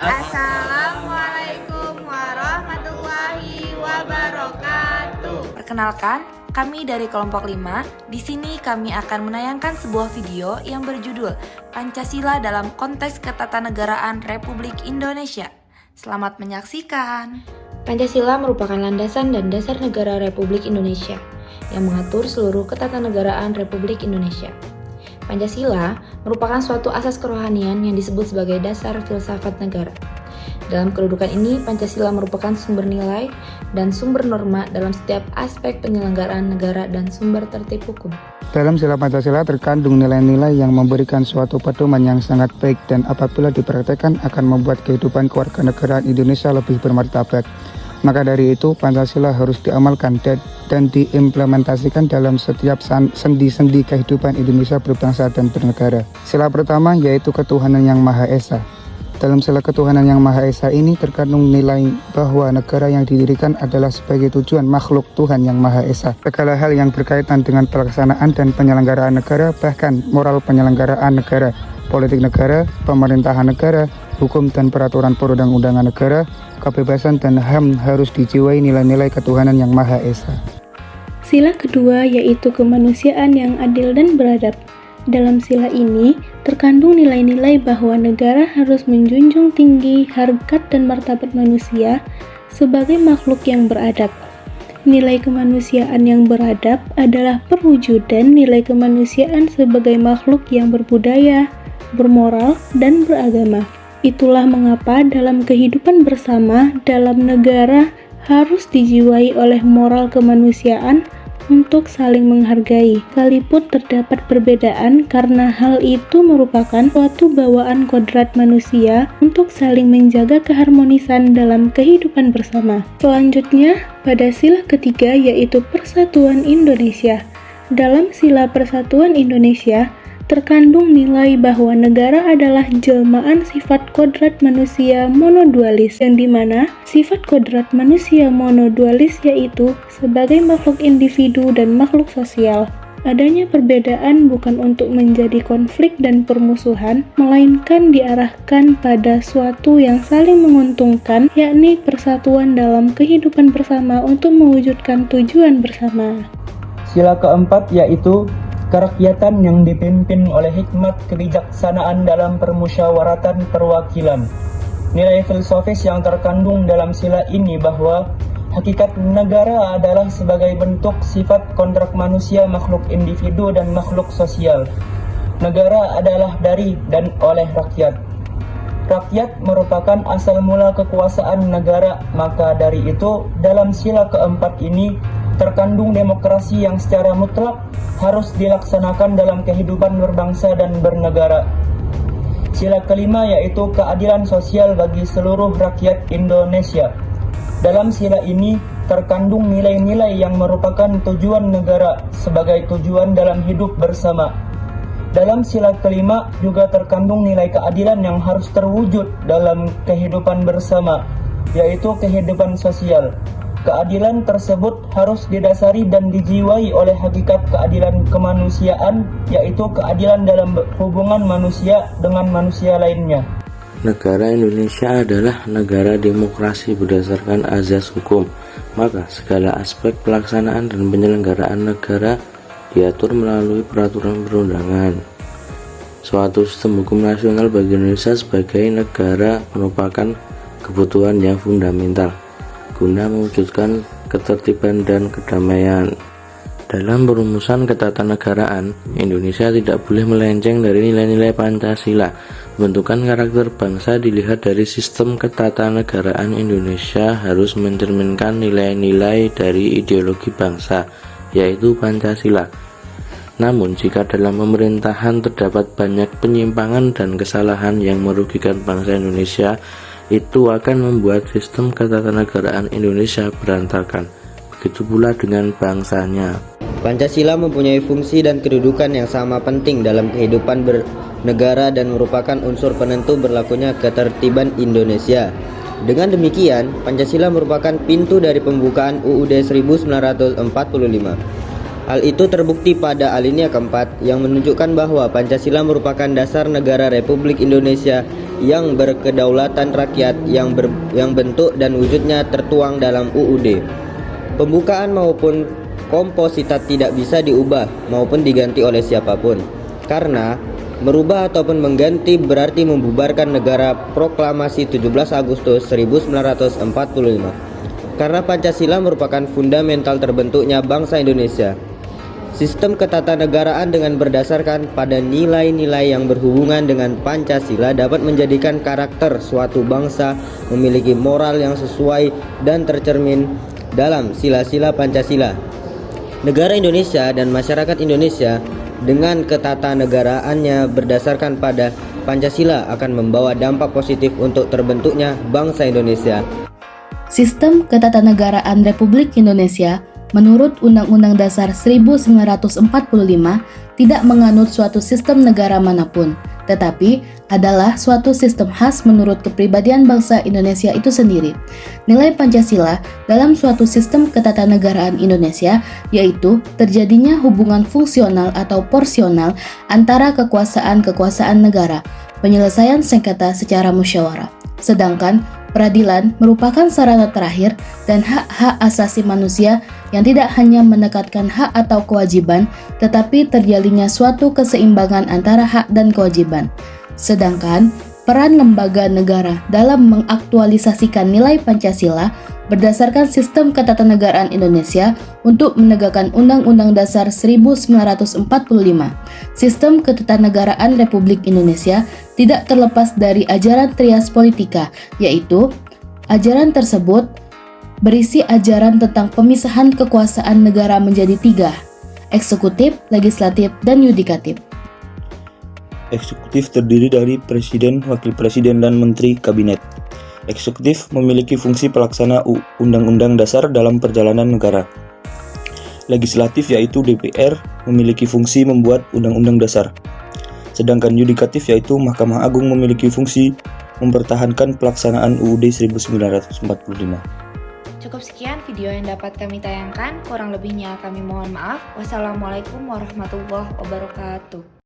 Assalamualaikum warahmatullahi wabarakatuh. Perkenalkan, kami dari kelompok 5. Di sini kami akan menayangkan sebuah video yang berjudul Pancasila dalam konteks ketatanegaraan Republik Indonesia. Selamat menyaksikan. Pancasila merupakan landasan dan dasar negara Republik Indonesia yang mengatur seluruh ketatanegaraan Republik Indonesia. Pancasila merupakan suatu asas kerohanian yang disebut sebagai dasar filsafat negara. Dalam kedudukan ini, Pancasila merupakan sumber nilai dan sumber norma dalam setiap aspek penyelenggaraan negara dan sumber tertib hukum. Dalam sila Pancasila terkandung nilai-nilai yang memberikan suatu pedoman yang sangat baik dan apabila dipraktekkan akan membuat kehidupan kewarganegaraan Indonesia lebih bermartabat. Maka dari itu, Pancasila harus diamalkan dan diimplementasikan dalam setiap sendi-sendi kehidupan Indonesia berbangsa dan bernegara. Sila pertama yaitu ketuhanan yang Maha Esa. Dalam sila ketuhanan yang Maha Esa ini terkandung nilai bahwa negara yang didirikan adalah sebagai tujuan makhluk Tuhan yang Maha Esa. Segala hal yang berkaitan dengan pelaksanaan dan penyelenggaraan negara, bahkan moral penyelenggaraan negara, politik negara, pemerintahan negara, hukum dan peraturan perundang-undangan negara, kebebasan dan HAM harus dijiwai nilai-nilai ketuhanan yang Maha Esa. Sila kedua yaitu kemanusiaan yang adil dan beradab. Dalam sila ini terkandung nilai-nilai bahwa negara harus menjunjung tinggi harkat dan martabat manusia sebagai makhluk yang beradab. Nilai kemanusiaan yang beradab adalah perwujudan nilai kemanusiaan sebagai makhluk yang berbudaya, bermoral, dan beragama. Itulah mengapa dalam kehidupan bersama dalam negara harus dijiwai oleh moral kemanusiaan untuk saling menghargai, sekalipun terdapat perbedaan karena hal itu merupakan suatu bawaan kodrat manusia untuk saling menjaga keharmonisan dalam kehidupan bersama. Selanjutnya, pada sila ketiga yaitu Persatuan Indonesia. Dalam sila Persatuan Indonesia, terkandung nilai bahwa negara adalah jelmaan sifat kodrat manusia monodualis, yang dimana sifat kodrat manusia monodualis yaitu sebagai makhluk individu dan makhluk sosial. Adanya perbedaan bukan untuk menjadi konflik dan permusuhan, melainkan diarahkan pada suatu yang saling menguntungkan, yakni persatuan dalam kehidupan bersama untuk mewujudkan tujuan bersama. Sila keempat yaitu kerakyatan yang dipimpin oleh hikmat kebijaksanaan dalam permusyawaratan perwakilan. Nilai filosofis yang terkandung dalam sila ini bahwa hakikat negara adalah sebagai bentuk sifat kontrak manusia makhluk individu dan makhluk sosial. Negara adalah dari dan oleh rakyat. Rakyat merupakan asal mula kekuasaan negara, maka dari itu dalam sila keempat ini terkandung demokrasi yang secara mutlak harus dilaksanakan dalam kehidupan berbangsa dan bernegara. Sila kelima yaitu keadilan sosial bagi seluruh rakyat Indonesia. Dalam sila ini terkandung nilai-nilai yang merupakan tujuan negara sebagai tujuan dalam hidup bersama. Dalam sila kelima juga terkandung nilai keadilan yang harus terwujud dalam kehidupan bersama, yaitu kehidupan sosial. Keadilan tersebut harus didasari dan dijiwai oleh hakikat keadilan kemanusiaan, yaitu keadilan dalam hubungan manusia dengan manusia lainnya. Negara Indonesia adalah negara demokrasi berdasarkan azas hukum, maka segala aspek pelaksanaan dan penyelenggaraan negara diatur melalui peraturan perundangan. Suatu sistem hukum nasional bagi Indonesia sebagai negara merupakan kebutuhan yang fundamental guna mewujudkan ketertiban dan kedamaian. Dalam perumusan ketatanegaraan, Indonesia tidak boleh melenceng dari nilai-nilai Pancasila. Pembentukan karakter bangsa dilihat dari sistem ketatanegaraan. Indonesia harus mencerminkan nilai-nilai dari ideologi bangsa, yaitu Pancasila. Namun, jika dalam pemerintahan terdapat banyak penyimpangan dan kesalahan yang merugikan bangsa Indonesia, itu akan membuat sistem ketatanegaraan Indonesia berantakan. Begitu pula dengan bangsanya. Pancasila mempunyai fungsi dan kedudukan yang sama penting dalam kehidupan bernegara dan merupakan unsur penentu berlakunya ketertiban Indonesia. Dengan demikian, Pancasila merupakan pintu dari pembukaan UUD 1945. Hal itu terbukti pada alinea keempat yang menunjukkan bahwa Pancasila merupakan dasar negara Republik Indonesia yang berkedaulatan rakyat yang bentuk dan wujudnya tertuang dalam UUD. Pembukaan maupun komposita tidak bisa diubah maupun diganti oleh siapapun, karena merubah ataupun mengganti berarti membubarkan negara. Proklamasi 17 Agustus 1945. Karena Pancasila merupakan fundamental terbentuknya bangsa Indonesia. Sistem ketatanegaraan dengan berdasarkan pada nilai-nilai yang berhubungan dengan Pancasila dapat menjadikan karakter suatu bangsa memiliki moral yang sesuai dan tercermin dalam sila-sila Pancasila. Negara Indonesia dan masyarakat Indonesia dengan ketatanegaraannya berdasarkan pada Pancasila akan membawa dampak positif untuk terbentuknya bangsa Indonesia. Sistem ketatanegaraan Republik Indonesia menurut Undang-Undang Dasar 1945 tidak menganut suatu sistem negara manapun, tetapi adalah suatu sistem khas menurut kepribadian bangsa Indonesia itu sendiri. Nilai Pancasila dalam suatu sistem ketatanegaraan Indonesia yaitu terjadinya hubungan fungsional atau porsional antara kekuasaan-kekuasaan negara, penyelesaian sengketa secara musyawarah. Sedangkan peradilan merupakan sarana terakhir dan hak-hak asasi manusia yang tidak hanya menekatkan hak atau kewajiban, tetapi terjalinnya suatu keseimbangan antara hak dan kewajiban. Sedangkan peran lembaga negara dalam mengaktualisasikan nilai Pancasila berdasarkan sistem ketatanegaraan Indonesia untuk menegakkan Undang-Undang Dasar 1945. Sistem ketatanegaraan Republik Indonesia tidak terlepas dari ajaran trias politika, yaitu ajaran tersebut berisi ajaran tentang pemisahan kekuasaan negara menjadi 3, eksekutif, legislatif, dan yudikatif. Eksekutif terdiri dari presiden, wakil presiden, dan menteri kabinet. Eksekutif memiliki fungsi pelaksana undang-undang dasar dalam perjalanan negara. Legislatif yaitu DPR memiliki fungsi membuat undang-undang dasar. Sedangkan yudikatif yaitu Mahkamah Agung memiliki fungsi mempertahankan pelaksanaan UUD 1945. Cukup sekian video yang dapat kami tayangkan, kurang lebihnya kami mohon maaf. Wassalamualaikum warahmatullahi wabarakatuh.